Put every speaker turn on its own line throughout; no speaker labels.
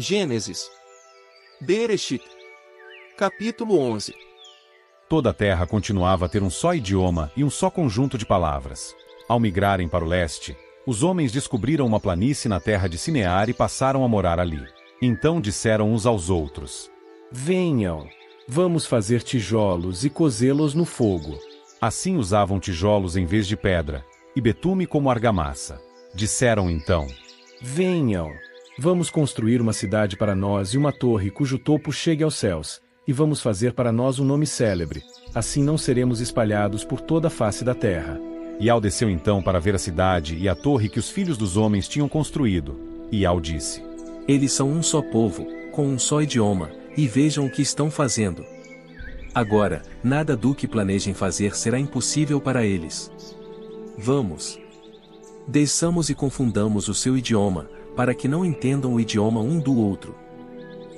Gênesis. Bereshit. Capítulo 11.
Toda a terra continuava a ter um só idioma e um só conjunto de palavras. Ao migrarem para o leste, os homens descobriram uma planície na terra de Sinear e passaram a morar ali. Então disseram uns aos outros:
Venham, vamos fazer tijolos e cozê-los no fogo.
Assim usavam tijolos em vez de pedra, e betume como argamassa. Disseram então:
Venham, vamos construir uma cidade para nós e uma torre cujo topo chegue aos céus, e vamos fazer para nós um nome célebre, assim não seremos espalhados por toda a face da terra.
Ial desceu então para ver a cidade e a torre que os filhos dos homens tinham construído. Ial disse:
Eles são um só povo, com um só idioma, e vejam o que estão fazendo. Agora, nada do que planejem fazer será impossível para eles. Vamos. Desçamos e confundamos o seu idioma, para que não entendam o idioma um do outro.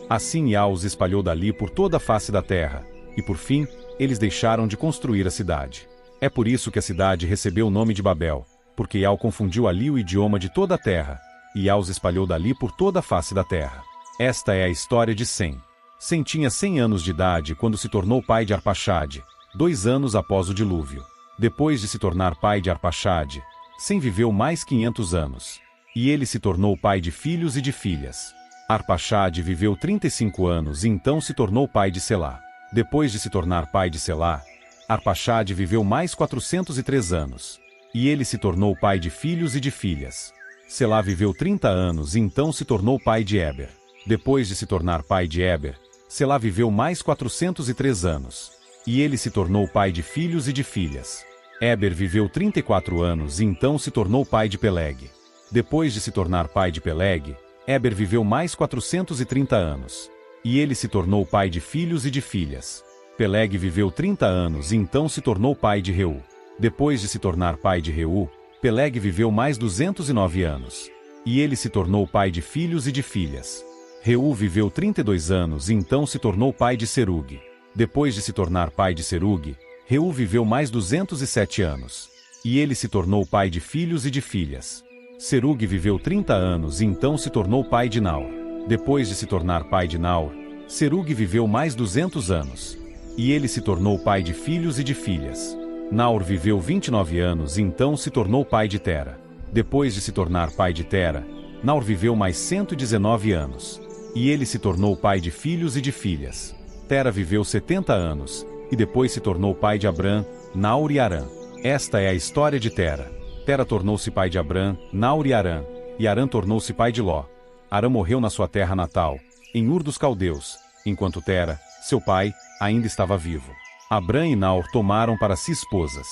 Assim Ial os espalhou dali por toda a face da terra, e por fim, eles deixaram de construir a cidade. É por isso que a cidade recebeu o nome de Babel, porque Ial confundiu ali o idioma de toda a terra, e Ial os espalhou dali por toda a face da terra. Esta é a história de Sem. Sem tinha 100 anos de idade quando se tornou pai de Arpaxade, 2 anos após o dilúvio. Depois de se tornar pai de Arpaxade, Sem viveu mais 500 anos. E ele se tornou pai de filhos e de filhas. Arpaxade viveu 35 anos e então se tornou pai de Selá. Depois de se tornar pai de Selá, Arpaxade viveu mais 403 anos. E ele se tornou pai de filhos e de filhas. Selá viveu 30 anos e então se tornou pai de Eber. Depois de se tornar pai de Eber, Selá viveu mais 403 anos. E ele se tornou pai de filhos e de filhas. Eber viveu 34 anos e então se tornou pai de Peleg. Depois de se tornar pai de Peleg, Eber viveu mais 430 anos. E ele se tornou pai de filhos e de filhas. Peleg viveu 30 anos e então se tornou pai de Reu. Depois de se tornar pai de Reu, Peleg viveu mais 209 anos. E ele se tornou pai de filhos e de filhas. Reu viveu 32 anos e então se tornou pai de Serug. Depois de se tornar pai de Serug, Reu viveu mais 207 anos. E ele se tornou pai de filhos e de filhas. Serug viveu 30 anos e então se tornou pai de Naor. Depois de se tornar pai de Naor, Serug viveu mais 200 anos. E ele se tornou pai de filhos e de filhas. Naor viveu 29 anos e então se tornou pai de Tera. Depois de se tornar pai de Tera, Naor viveu mais 119 anos. E ele se tornou pai de filhos e de filhas. Tera viveu 70 anos, e depois se tornou pai de Abram, Naor e Harã. Esta é a história de Tera. Tera tornou-se pai de Abram, Naor e Harã, e Harã tornou-se pai de Ló. Harã morreu na sua terra natal, em Ur dos Caldeus, enquanto Tera, seu pai, ainda estava vivo. Abram e Naor tomaram para si esposas.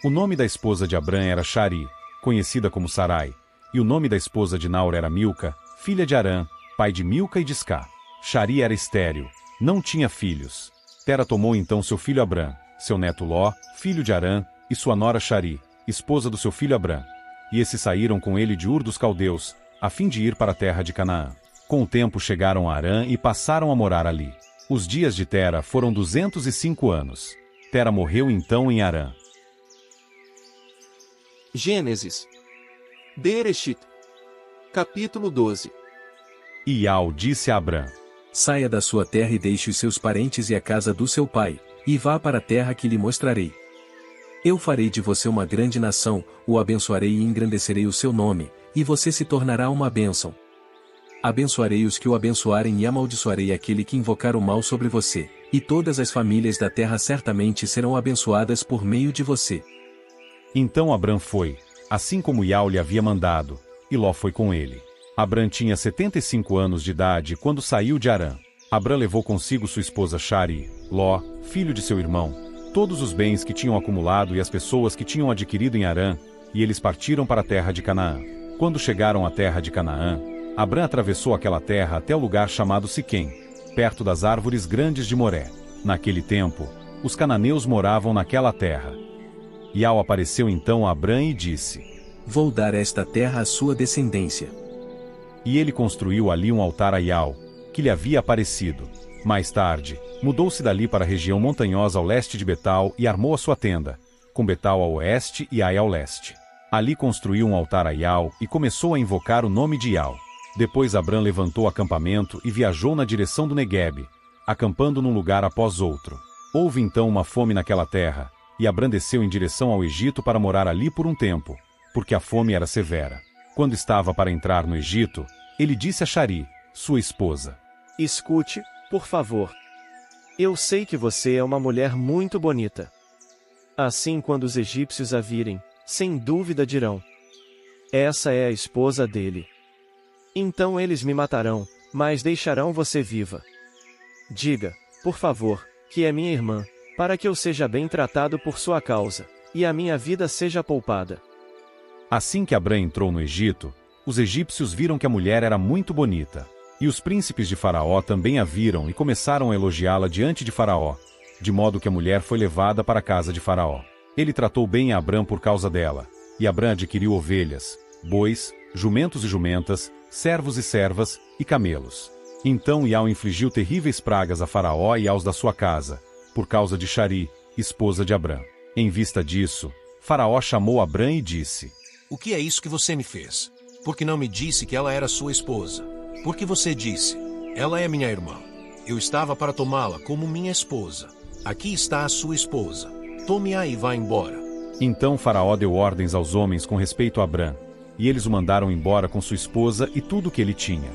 O nome da esposa de Abram era Shari, conhecida como Sarai, e o nome da esposa de Naor era Milca, filha de Harã, pai de Milca e de Isca. Shari era estéril, não tinha filhos. Tera tomou então seu filho Abram, seu neto Ló, filho de Harã, e sua nora Shari, esposa do seu filho Abram. E esses saíram com ele de Ur dos Caldeus, a fim de ir para a terra de Canaã. Com o tempo chegaram a Harã e passaram a morar ali. Os dias de Tera foram 205 anos. Tera morreu então em Harã.
Gênesis. Bereshit. Capítulo 12.
Ial disse a Abram:
Saia da sua terra e deixe os seus parentes e a casa do seu pai, e vá para a terra que lhe mostrarei. Eu farei de você uma grande nação, o abençoarei e engrandecerei o seu nome, e você se tornará uma bênção. Abençoarei os que o abençoarem e amaldiçoarei aquele que invocar o mal sobre você, e todas as famílias da terra certamente serão abençoadas por meio de você.
Então Abram foi, assim como Ial lhe havia mandado, e Ló foi com ele. Abram tinha 75 anos de idade quando saiu de Harã. Abram levou consigo sua esposa Shari, Ló, filho de seu irmão, todos os bens que tinham acumulado e as pessoas que tinham adquirido em Harã, e eles partiram para a terra de Canaã. Quando chegaram à terra de Canaã, Abram atravessou aquela terra até o lugar chamado Siquém, perto das árvores grandes de Moré. Naquele tempo, os cananeus moravam naquela terra. Ial apareceu então a Abram e disse:
Vou dar esta terra à sua descendência.
E ele construiu ali um altar a Ial, que lhe havia aparecido. Mais tarde, mudou-se dali para a região montanhosa ao leste de Betal e armou a sua tenda, com Betal ao oeste e Ai ao leste. Ali construiu um altar a Ial e começou a invocar o nome de Ial. Depois Abrão levantou acampamento e viajou na direção do Neguebe, acampando num lugar após outro. Houve então uma fome naquela terra, e Abrão desceu em direção ao Egito para morar ali por um tempo, porque a fome era severa. Quando estava para entrar no Egito, ele disse a Chari, sua esposa:
Escute, por favor. Eu sei que você é uma mulher muito bonita. Assim, quando os egípcios a virem, sem dúvida dirão: essa é a esposa dele. Então eles me matarão, mas deixarão você viva. Diga, por favor, que é minha irmã, para que eu seja bem tratado por sua causa, e a minha vida seja poupada.
Assim que Abrão entrou no Egito, os egípcios viram que a mulher era muito bonita. E os príncipes de Faraó também a viram e começaram a elogiá-la diante de Faraó, de modo que a mulher foi levada para a casa de Faraó. Ele tratou bem a Abrão por causa dela, e Abrão adquiriu ovelhas, bois, jumentos e jumentas, servos e servas, e camelos. Então Iau infligiu terríveis pragas a Faraó e aos da sua casa, por causa de Chari, esposa de Abrão. Em vista disso, Faraó chamou Abrão e disse:
O que é isso que você me fez? Porque não me disse que ela era sua esposa? Porque você disse: ela é minha irmã. Eu estava para tomá-la como minha esposa. Aqui está a sua esposa. Tome-a e vá embora.
Então Faraó deu ordens aos homens com respeito a Abrão, e eles o mandaram embora com sua esposa e tudo o que ele tinha.